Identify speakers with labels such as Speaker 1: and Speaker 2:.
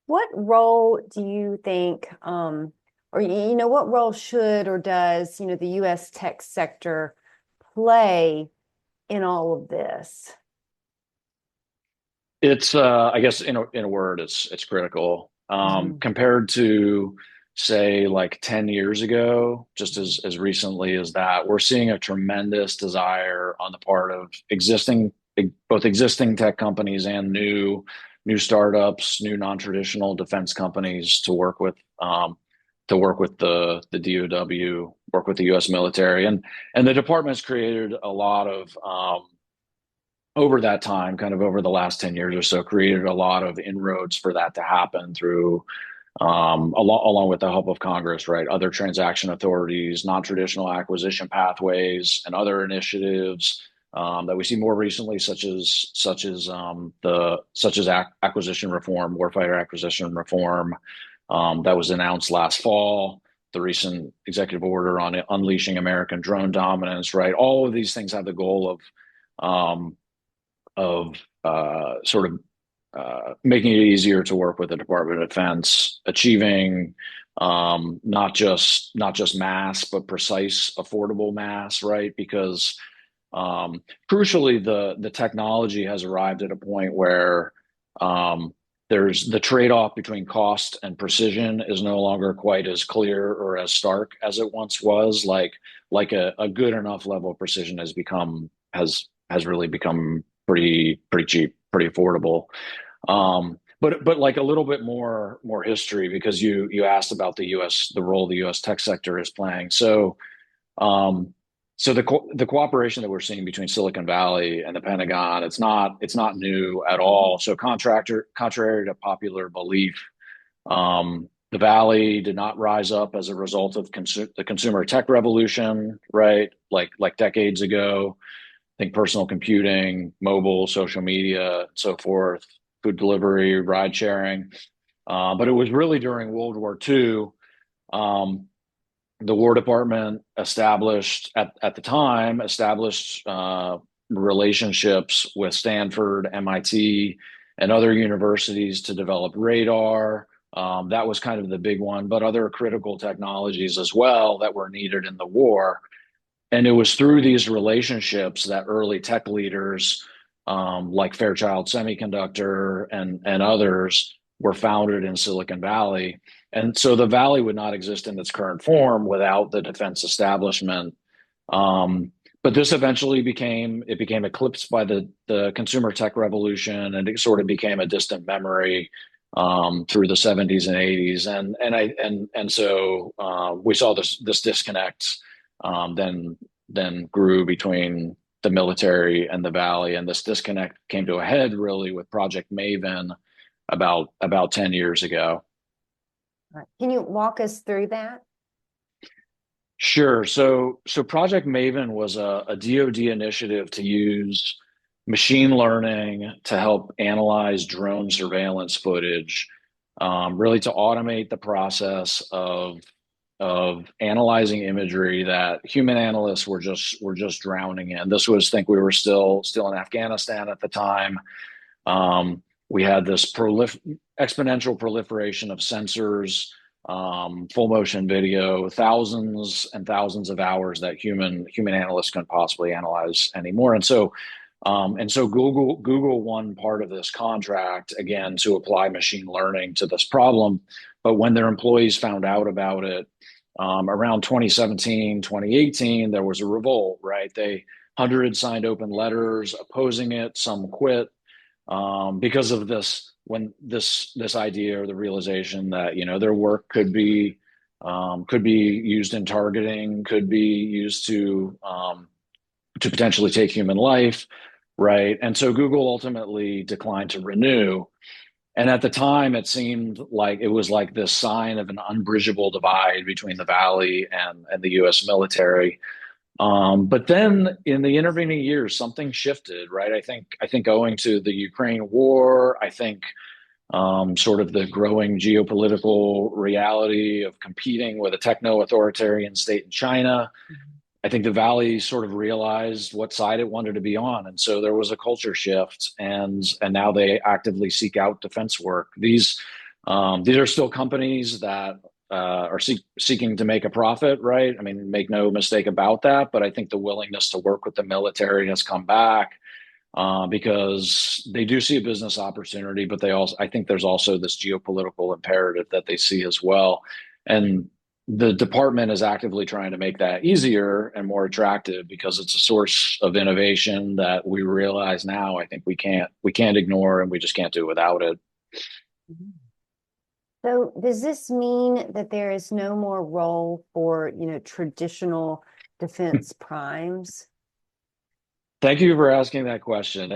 Speaker 1: What role do you think, or what role should or does, the U.S. tech sector play in all of this?
Speaker 2: It's I guess in a word, it's critical.
Speaker 1: Mhm.
Speaker 2: Compared to say like 10 years ago, just as recently as that, we're seeing a tremendous desire on the part of both existing tech companies and new startups, new non-traditional defense companies to work with the DoW, work with the US military. And the department's created a lot of over that time, kind of over the last 10 years or so, created a lot of inroads for that to happen through, along with the help of Congress, right? Other transaction authorities, non-traditional acquisition pathways, and other initiatives that we see more recently, such as acquisition reform, warfighter acquisition reform, that was announced last fall. The recent executive order on unleashing American drone dominance, right? All of these things have the goal um, of sort of making it easier to work with the Department of Defense, achieving not just mass, but precise, affordable mass, right? Because crucially, the technology has arrived at a point where um, there's the trade-off between cost and precision is no longer quite as clear or as stark as it once was. Like a good enough level of precision has really become pretty cheap, pretty affordable. But like a little bit more history because you asked about the role the U.S. tech sector is playing. Um, so the cooperation that we're seeing between Silicon Valley and the Pentagon, it's not new at all. So contrary to popular belief, the Valley did not rise up as a result of the consumer tech revolution, right? Like decades ago. I think personal computing, mobile, social media, so forth, food delivery, ride sharing. But it was really during World War II. Um, the War Department at the time established relationships with Stanford, MIT, and other universities to develop radar. That was kind of the big one, but other critical technologies as well that were needed in the war. And it was through these relationships that early tech leaders, like Fairchild Semiconductor and others, were founded in Silicon Valley. And so the Valley would not exist in its current form without the defense establishment. Um, but this eventually became eclipsed by the consumer tech revolution, and it sort of became a distant memory through the 70s and 80s. And so we saw this disconnect then grew between the military and the Valley. And this disconnect came to a head really with Project Maven about 10 years ago.
Speaker 1: Right. Can you walk us through that?
Speaker 2: Sure. So Project Maven was a DoD initiative to use machine learning to help analyze drone surveillance footage, really to automate the process of analyzing imagery that human analysts were just drowning in. This was, think we were still in Afghanistan at the time. We had this exponential proliferation of sensors, full motion video, thousands and thousands of hours that human analysts couldn't possibly analyze anymore. And so Google won part of this contract again to apply machine learning to this problem. But when their employees found out about it, around 2017, 2018, there was a revolt, right? Hundreds signed open letters opposing it. Some quit because of this idea or the realization that their work could be used in targeting, could be used to potentially take human life, right? And so Google ultimately declined to renew. And at the time, it seemed like it was like this sign of an unbridgeable divide between the Valley and the U.S. military. But then in the intervening years, something shifted, right? I think owing to the Ukraine war, I think sort of the growing geopolitical reality of competing with a techno-authoritarian state in China. I think the Valley sort of realized what side it wanted to be on, and so there was a culture shift, and now they actively seek out defense work. These are still companies that are seeking to make a profit, right? I mean, make no mistake about that. But I think the willingness to work with the military has come back because they do see a business opportunity, but I think there's also this geopolitical imperative that they see as well. And the department is actively trying to make that easier and more attractive because it's a source of innovation that we realize now. I think we can't ignore, and we just can't do without it.
Speaker 1: So does this mean that there is no more role for, traditional defense primes?
Speaker 2: Thank you for asking that question.